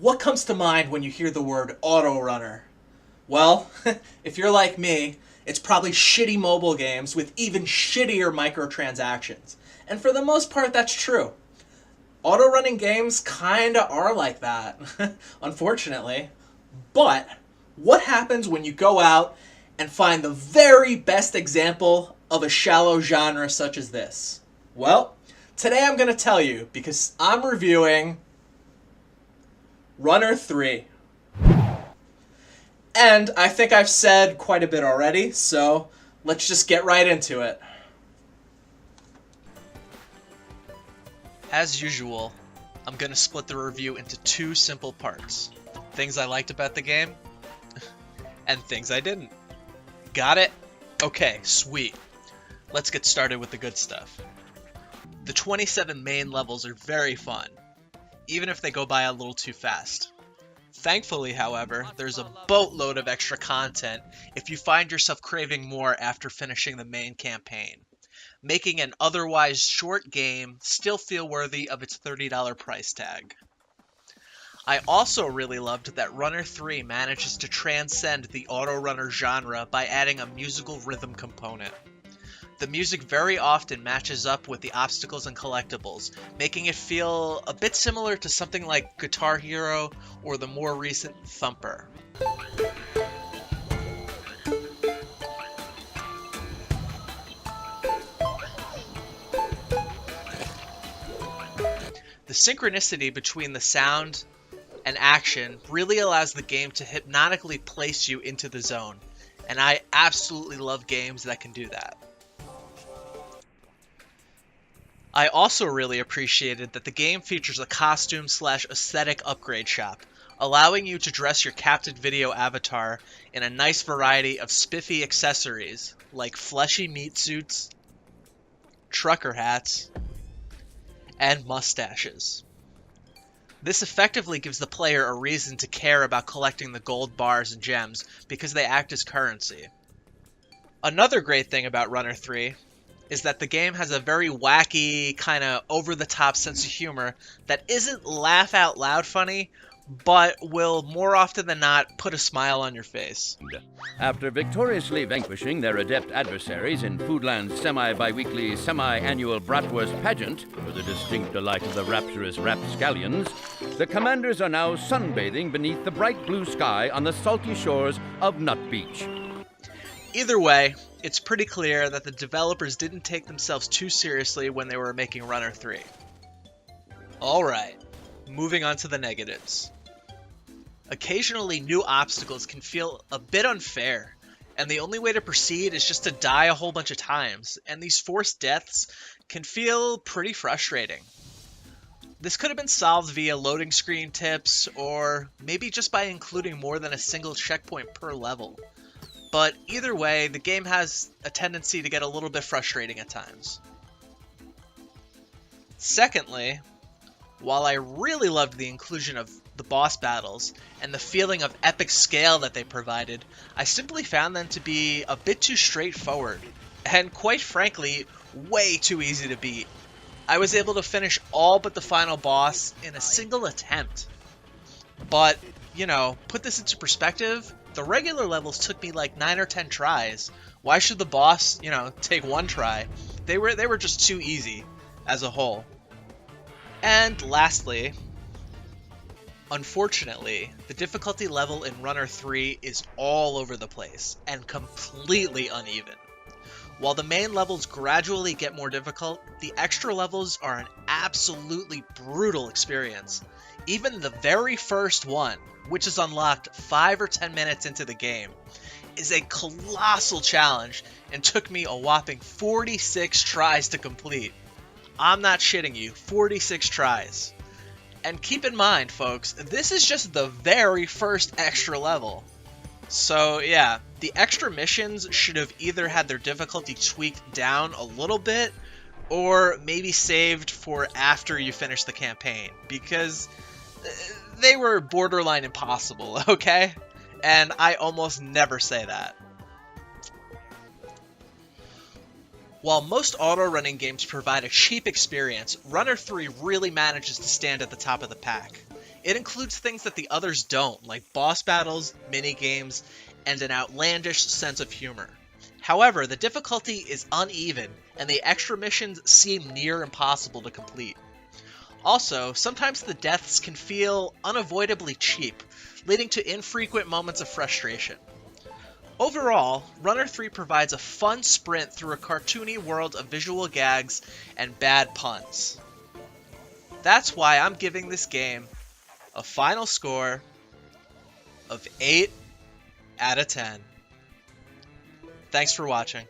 What comes to mind when you hear the word auto runner? Well, if you're like me, it's probably shitty mobile games with even shittier microtransactions. And for the most part, that's true. Auto running games kinda are like that, unfortunately. But what happens when you go out and find the very best example of a shallow genre such as this? Well, today I'm going to tell you because I'm reviewing Runner 3. And I think I've said quite a bit already, so let's just get right into it. As usual, I'm going to split the review into two simple parts. Things I liked about the game, and things I didn't. Got it? Okay, sweet. Let's get started with the good stuff. The 27 main levels are very fun, even if they go by a little too fast. Thankfully, however, there's a boatload of extra content if you find yourself craving more after finishing the main campaign, making an otherwise short game still feel worthy of its $30 price tag. I also really loved that Runner 3 manages to transcend the auto-runner genre by adding a musical rhythm component. The music very often matches up with the obstacles and collectibles, making it feel a bit similar to something like Guitar Hero or the more recent Thumper. The synchronicity between the sound and action really allows the game to hypnotically place you into the zone, and I absolutely love games that can do that. I also really appreciated that the game features a costume/aesthetic upgrade shop, allowing you to dress your captive video avatar in a nice variety of spiffy accessories like fleshy meat suits, trucker hats, and mustaches. This effectively gives the player a reason to care about collecting the gold bars and gems because they act as currency. Another great thing about Runner 3 is that the game has a very wacky, kind of over-the-top sense of humor that isn't laugh-out-loud funny, but will more often than not put a smile on your face. After victoriously vanquishing their adept adversaries in Foodland's semi-biweekly, semi-annual bratwurst pageant, to the distinct delight of the rapturous rapscallions, the commanders are now sunbathing beneath the bright blue sky on the salty shores of Nut Beach. Either way, it's pretty clear that the developers didn't take themselves too seriously when they were making Runner 3. Alright, moving on to the negatives. Occasionally, new obstacles can feel a bit unfair, and the only way to proceed is just to die a whole bunch of times, and these forced deaths can feel pretty frustrating. This could have been solved via loading screen tips, or maybe just by including more than a single checkpoint per level. But either way, the game has a tendency to get a little bit frustrating at times. Secondly, while I really loved the inclusion of the boss battles and the feeling of epic scale that they provided, I simply found them to be a bit too straightforward, and quite frankly, way too easy to beat. I was able to finish all but the final boss in a single attempt. But, put this into perspective, the regular levels took me like 9 or 10 tries. Why should the boss, take one try? They were just too easy as a whole. And lastly, unfortunately, the difficulty level in Runner 3 is all over the place and completely uneven. While the main levels gradually get more difficult, the extra levels are an absolutely brutal experience. Even the very first one, which is unlocked 5 or 10 minutes into the game, is a colossal challenge and took me a whopping 46 tries to complete. I'm not shitting you, 46 tries. And keep in mind, folks, this is just the very first extra level. So yeah, the extra missions should have either had their difficulty tweaked down a little bit, or maybe saved for after you finish the campaign, because they were borderline impossible, okay? And I almost never say that. While most auto-running games provide a cheap experience, Runner 3 really manages to stand at the top of the pack. It includes things that the others don't, like boss battles, mini-games, and an outlandish sense of humor. However, the difficulty is uneven, and the extra missions seem near impossible to complete. Also, sometimes the deaths can feel unavoidably cheap, leading to infrequent moments of frustration. Overall, Runner 3 provides a fun sprint through a cartoony world of visual gags and bad puns. That's why I'm giving this game a final score of 8 out of 10. Thanks for watching.